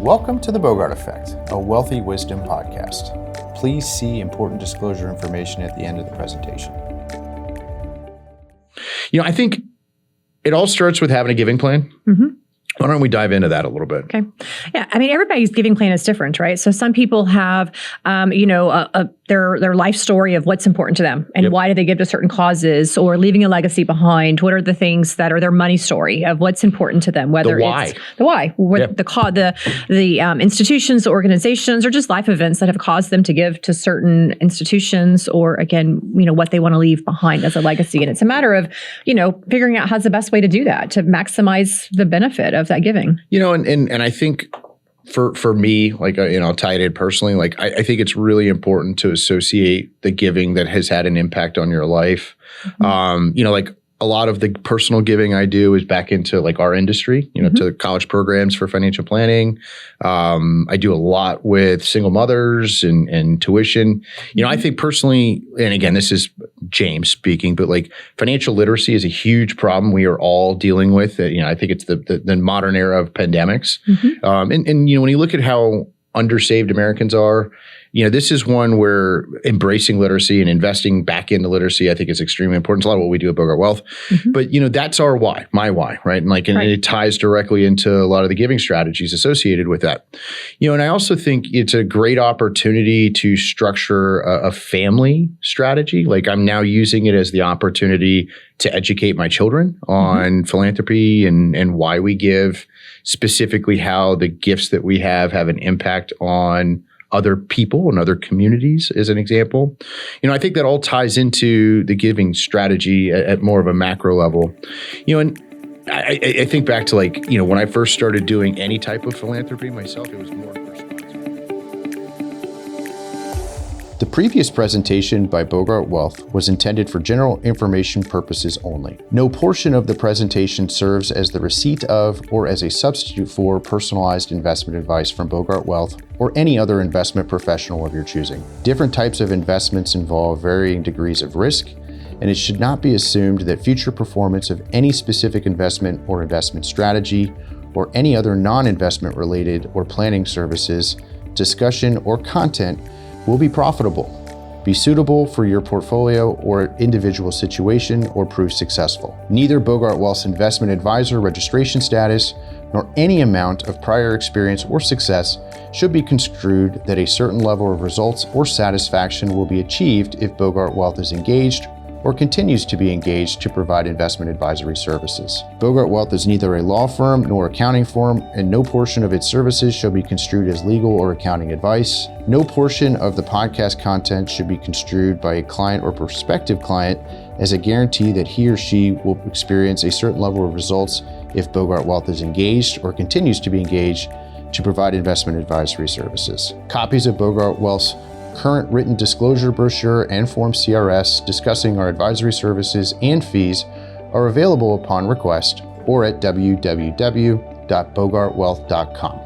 Welcome to the Bogart Effect, a wealthy wisdom podcast. Please see important disclosure information at the end of the presentation. I think it all starts with having a giving plan. Mm-hmm. Why don't we dive into that a little bit? Okay. Yeah. I mean, everybody's giving plan is different, right? So some people have, their life story of what's important to them and why do they give to certain causes or leaving a legacy behind. What are the things that are their money story of what's important to them? Whether it's the why, the institutions, the organizations, or just life events that have caused them to give to certain institutions, or again, what they want to leave behind as a legacy. And it's a matter of, figuring out how's the best way to do that to maximize the benefit of that giving. And I think for me, I'll tie it in personally, I think it's really important to associate the giving that has had an impact on your life. Mm-hmm. A lot of the personal giving I do is back into our industry, mm-hmm. to college programs for financial planning. I do a lot with single mothers and tuition. Mm-hmm. I think personally, and again, this is James speaking, but financial literacy is a huge problem we are all dealing with. I think it's the modern era of pandemics. Mm-hmm. And when you look at how undersaved Americans are, this is one where embracing literacy and investing back into literacy, I think, is extremely important. It's a lot of what we do at Bogart Wealth. Mm-hmm. But, that's our why, my why, right? And and it ties directly into a lot of the giving strategies associated with that. And I also think it's a great opportunity to structure a family strategy. I'm now using it as the opportunity to educate my children on mm-hmm. philanthropy and why we give, specifically how the gifts that we have an impact on other people and other communities, as an example. I think that all ties into the giving strategy at more of a macro level. And I think back to when I first started doing any type of philanthropy myself, it was more responsible. The previous presentation by Bogart Wealth was intended for general information purposes only. No portion of the presentation serves as the receipt of or as a substitute for personalized investment advice from Bogart Wealth or any other investment professional of your choosing. Different types of investments involve varying degrees of risk, and it should not be assumed that future performance of any specific investment or investment strategy or any other non-investment related or planning services, discussion, or content will be profitable, be suitable for your portfolio or individual situation, or prove successful. Neither Bogart Wealth's investment advisor registration status nor any amount of prior experience or success should be construed that a certain level of results or satisfaction will be achieved if Bogart Wealth is engaged or continues to be engaged to provide investment advisory services. Bogart Wealth is neither a law firm nor accounting firm, and no portion of its services shall be construed as legal or accounting advice. No portion of the podcast content should be construed by a client or prospective client as a guarantee that he or she will experience a certain level of results if Bogart Wealth is engaged or continues to be engaged to provide investment advisory services. Copies of Bogart Wealth's current written disclosure brochure and Form CRS discussing our advisory services and fees are available upon request or at www.bogartwealth.com.